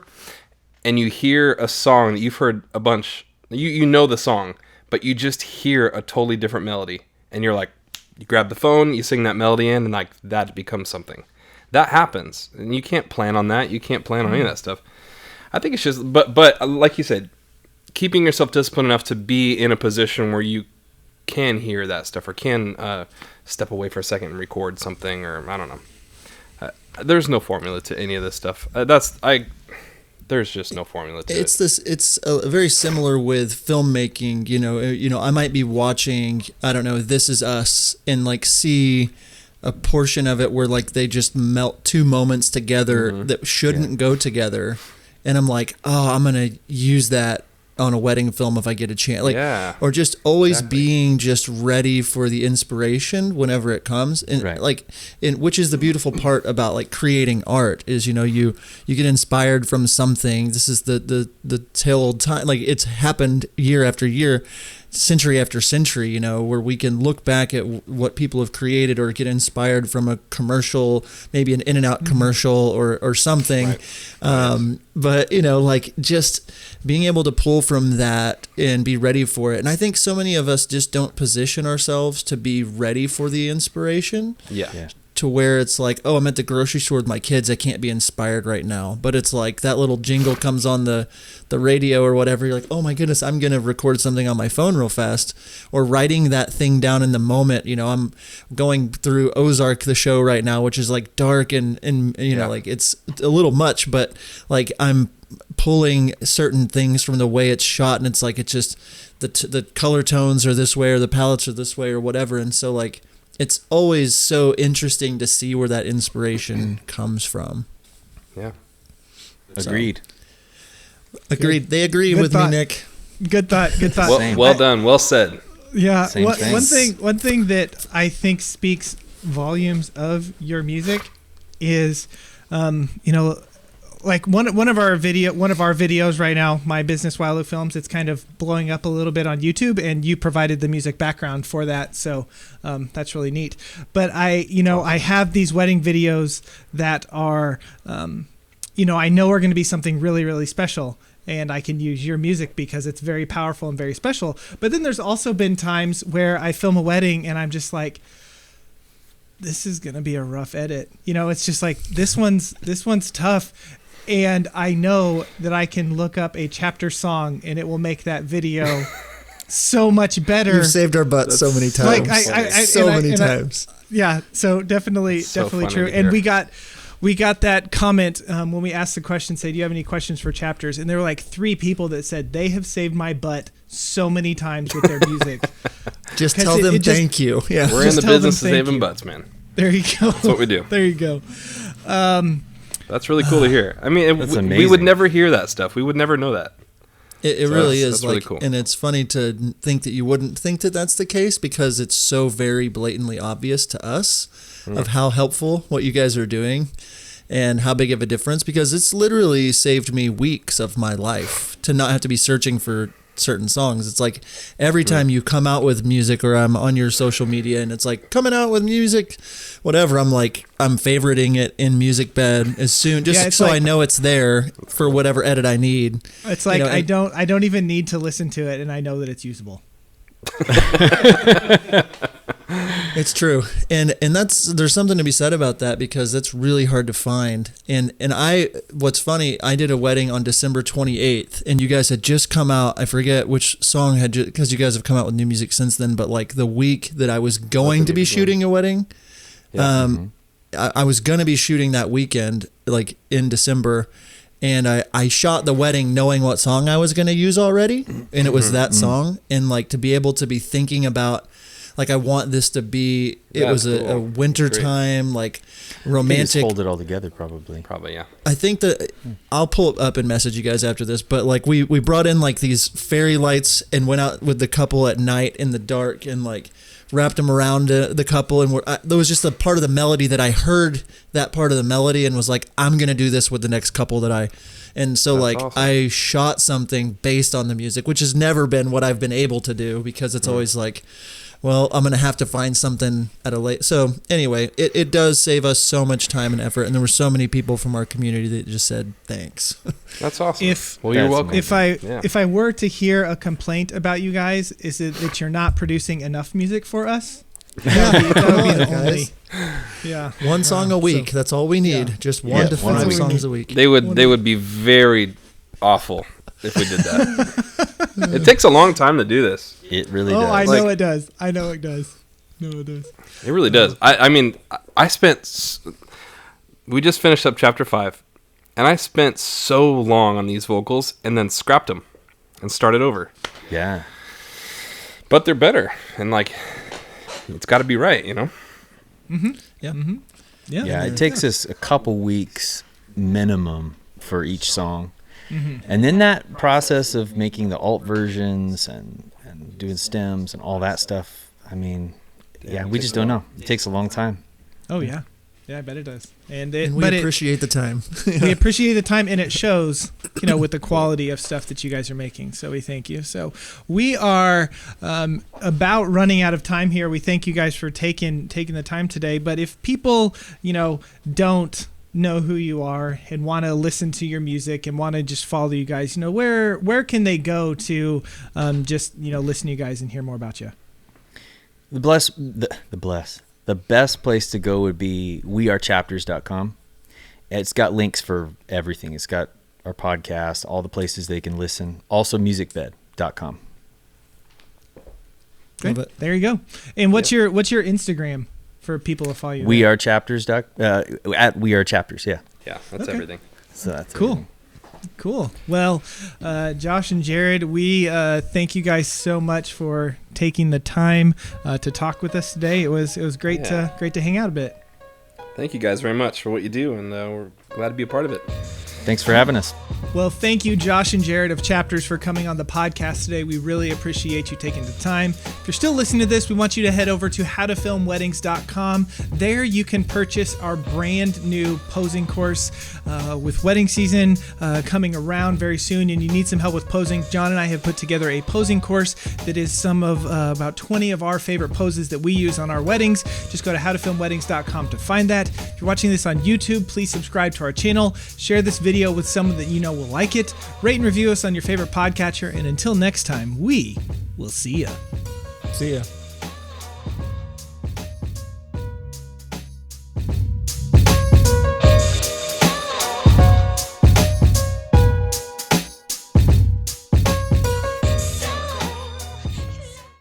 and you hear a song that you've heard a bunch. You know the song, but you just hear a totally different melody. And you're like, you grab the phone, you sing that melody in, and like that becomes something. That happens. And you can't plan on that. You can't plan on any of that stuff. I think it's just, but like you said, keeping yourself disciplined enough to be in a position where you can hear that stuff or can step away for a second and record something, or I don't know. There's no formula to any of this stuff. There's just no formula to it. It's very similar with filmmaking. I might be watching, I don't know, This Is Us, and like see a portion of it where like they just melt two moments together that shouldn't go together, and I'm like, oh, I'm gonna use that on a wedding film if I get a chance, or just always being just ready for the inspiration whenever it comes, and which is the beautiful part about like creating art is you get inspired from something. This is the tale old time, like it's happened year after year, century after century, where we can look back at what people have created or get inspired from a commercial, maybe an In-N-Out commercial or something. But, like just being able to pull from that and be ready for it. And I think so many of us just don't position ourselves to be ready for the inspiration. to where it's like, oh, I'm at the grocery store with my kids, I can't be inspired right now. But it's like that little jingle comes on the radio or whatever. You're like, oh my goodness, I'm going to record something on my phone real fast. Or writing that thing down in the moment. You know, I'm going through Ozark, the show right now, which is like dark and you know, like it's a little much, but like I'm pulling certain things from the way it's shot, and it's like it's just the color tones are this way or the palettes are this way or whatever. And so like it's always so interesting to see where that inspiration comes from. Yeah. Agreed. Agreed. They agree Good with thought. me, Nick. Good thought. Good thought. Well done. Well said. Yeah. Same thing. One thing that I think speaks volumes of your music is, you know, like one of our videos right now, My Business Wildlife Films, it's kind of blowing up a little bit on YouTube, and you provided the music background for that, so that's really neat. But I have these wedding videos that are, I know are going to be something really, really special, and I can use your music because it's very powerful and very special. But then there's also been times where I film a wedding and I'm just like, this is going to be a rough edit. You know, it's just like, this one's tough. And I know that I can look up a chapter song and it will make that video so much better. You've saved our butts so many times. Like many times. Yeah. So definitely true. And we got that comment when we asked the question, say, do you have any questions for chapters? And there were like 3 people that said they have saved my butt so many times with their music. Just tell them thank you. Yeah. We're in the business of saving butts, man. There you go. That's what we do. There you go. That's really cool to hear. I mean, we would never hear that stuff. We would never know that. It really is. That's like, really cool. And it's funny to think that you wouldn't think that that's the case because it's so very blatantly obvious to us of how helpful what you guys are doing and how big of a difference, because it's literally saved me weeks of my life to not have to be searching for certain songs. It's like every time you come out with music, or I'm on your social media and it's like coming out with music, whatever, I'm favoriting it in MusicBed as soon, just so I know it's there for whatever edit I need. It's like, I don't even need to listen to it, and I know that it's usable. It's true. And there's something to be said about that, because that's really hard to find. And what's funny, I did a wedding on December 28th and you guys had just come out. I forget which song because you guys have come out with new music since then, but like the week that I was going to be shooting a wedding, I was going to be shooting that weekend, like in December. And I shot the wedding knowing what song I was going to use already. And it was that song. And like to be able to be thinking about, like, I want this to be, it was a wintertime, like romantic. Just hold it all together, probably. Probably, yeah. I think that I'll pull it up and message you guys after this. But like we brought in like these fairy lights and went out with the couple at night in the dark and like wrapped them around the couple. And there was just a part of the melody that I heard that part of the melody and was like, I'm going to do this with the next couple and so that's like awesome. I shot something based on the music, which has never been what I've been able to do, because it's always like, well, I'm going to have to find something at a late. So anyway, it does save us so much time and effort. And there were so many people from our community that just said, thanks. That's awesome. You're welcome. If I were to hear a complaint about you guys, is it that you're not producing enough music for us? That would be the only. Yeah. One song a week. That's all we need. Just 1 to 5 songs a week. They would be very awful if we did that. It takes a long time to do this. It really does. I know it does. I know it does. No, it does. It really does. I mean, we just finished up chapter 5, and I spent so long on these vocals and then scrapped them and started over. Yeah. But they're better, and like, it's got to be right, you know? Mm-hmm. Yeah. Mm-hmm. Yeah. Yeah, it takes us a couple weeks minimum for each song. Mm-hmm. And then that process of making the alt versions and doing stems and all that stuff, I mean, we just don't know. It takes a long time. Oh, yeah. Yeah, I bet it does. And we appreciate the time. We appreciate the time, and it shows, with the quality of stuff that you guys are making. So we thank you. So we are about running out of time here. We thank you guys for taking the time today. But if people, don't know who you are and want to listen to your music and want to just follow you guys, where can they go to just listen to you guys and hear more about you? The the best place to go would be wearechapters.com. It's got links for everything. It's got our podcast, all the places they can listen. Also musicbed.com. Great. There you go. And what's your Instagram for people to follow you? At wearechapters. Yeah. Yeah, that's everything. So that's cool. everything. Cool. Well, Josh and Jerad, we thank you guys so much for taking the time to talk with us today. It was great to hang out a bit. Thank you guys very much for what you do, and we're glad to be a part of it. Thanks for having us. Well, thank you, Josh and Jerad of Chapters, for coming on the podcast today. We really appreciate you taking the time. If you're still listening to this, we want you to head over to howtofilmweddings.com. There you can purchase our brand new posing course with wedding season coming around very soon, and you need some help with posing. John and I have put together a posing course that is some of about 20 of our favorite poses that we use on our weddings. Just go to howtofilmweddings.com to find that. If you're watching this on YouTube, please subscribe to our channel. Share this video with someone that you know will like it. Rate and review us on your favorite podcatcher. And until next time, we will see ya. See ya.